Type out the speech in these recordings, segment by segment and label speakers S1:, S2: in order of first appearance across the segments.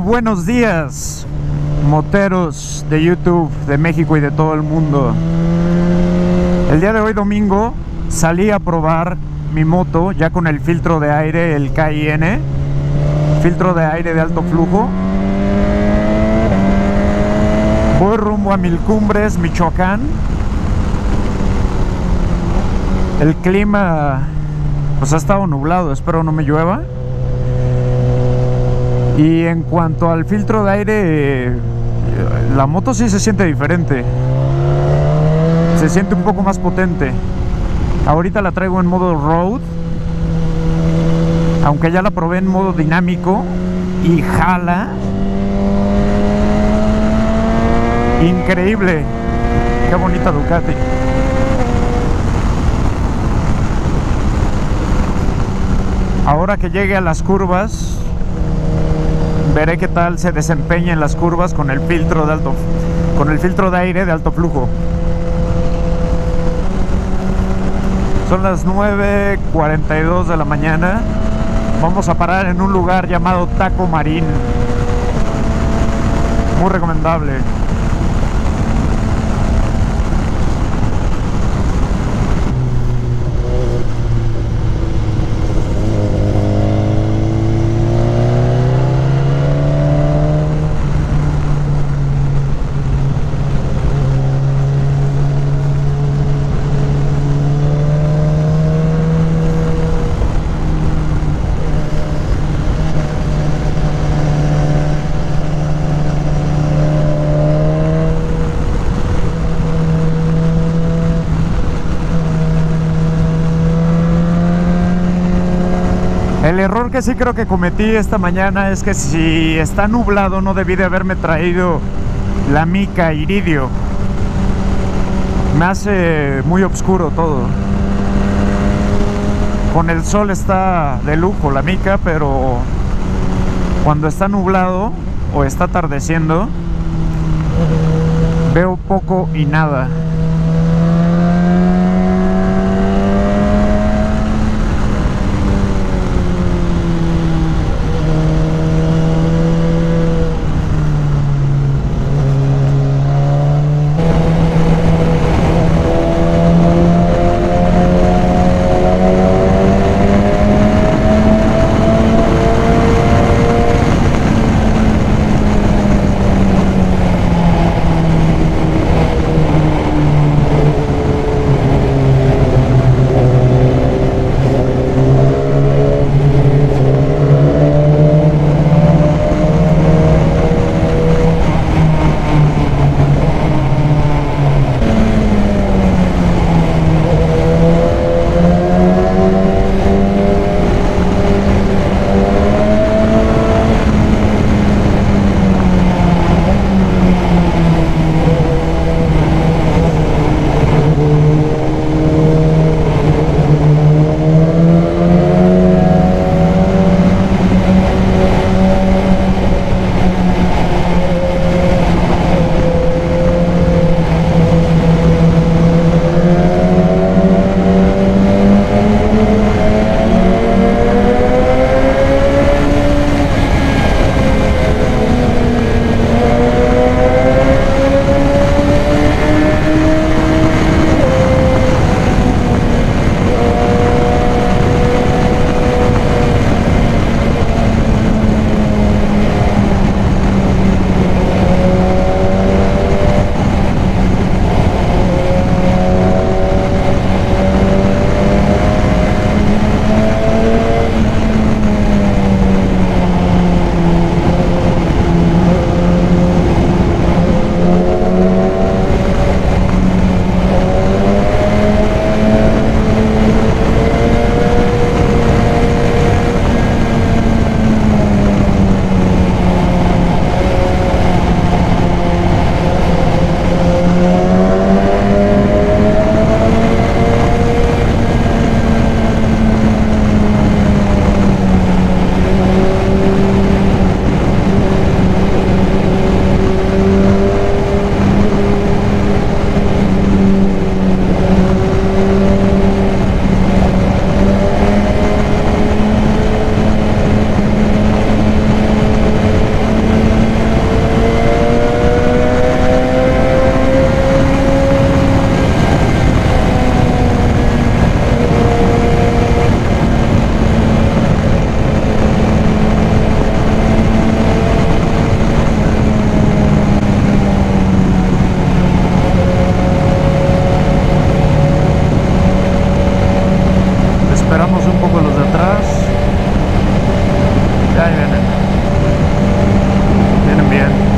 S1: buenos días, moteros de YouTube, de México y de todo el mundo. El día de hoy, domingo, salí a probar mi moto ya con el filtro de aire, el KIN, filtro de aire de alto flujo. Voy rumbo a Mil Cumbres, Michoacán. El clima pues ha estado nublado, espero no me llueva. Y en cuanto al filtro de aire, la moto sí se siente diferente. Se siente un poco más potente. Ahorita la traigo en modo road, aunque ya la probé en modo dinámico y jala. Increíble. Qué bonita Ducati. Ahora que llegue a las curvas, veré qué tal se desempeña en las curvas con el filtro de aire de alto flujo. Son las 9:42 de la mañana. Vamos a parar en un lugar llamado Taco Marín. Muy recomendable. El error que sí creo que cometí esta mañana es que si está nublado no debí de haberme traído la mica iridio. Me hace muy oscuro todo. Con el sol está de lujo la mica, pero cuando está nublado o está atardeciendo veo poco y nada. Esperamos un poco los de atrás. Ya ahí vienen. Vienen bien.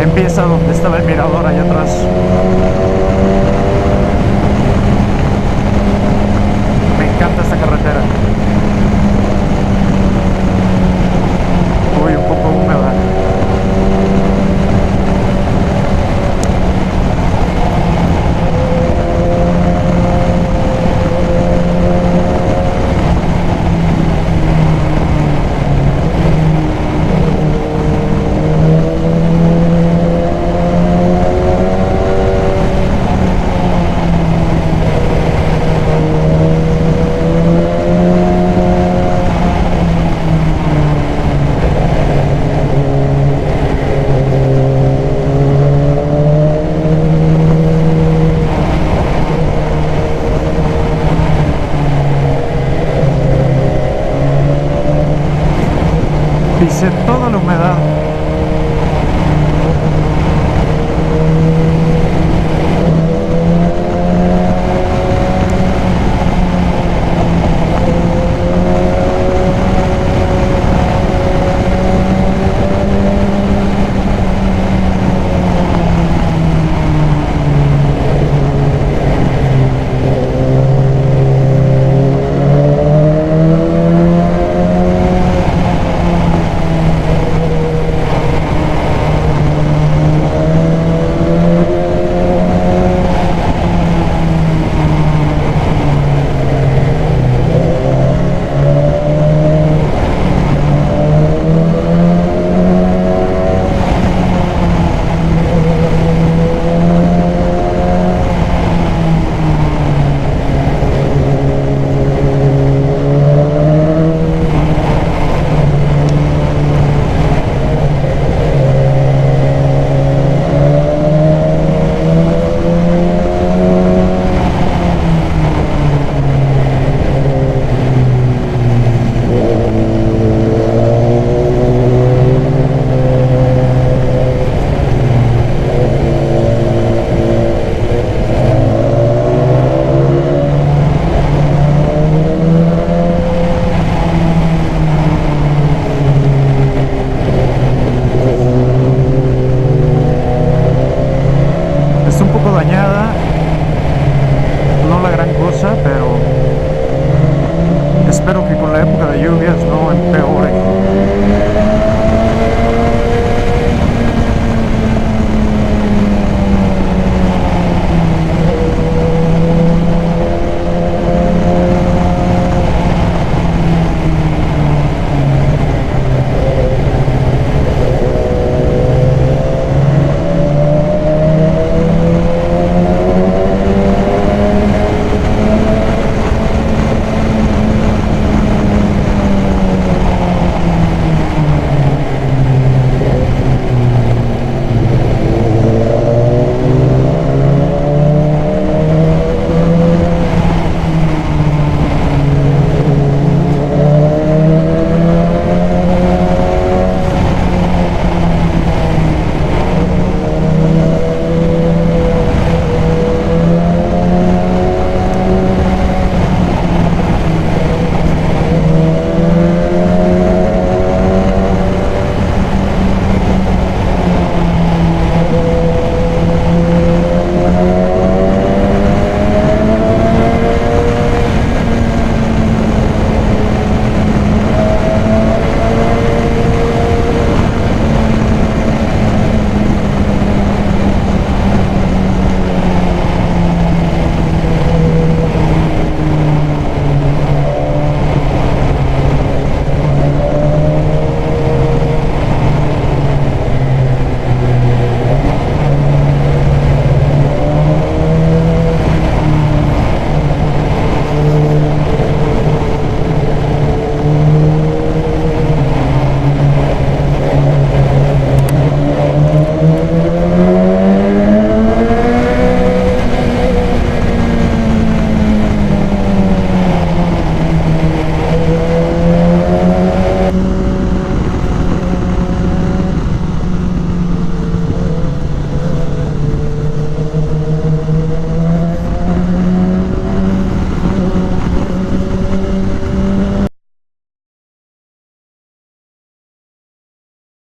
S1: Empieza donde estaba el mirador allá atrás. Me encanta esta carretera. Uy, un poco húmeda. Bicetre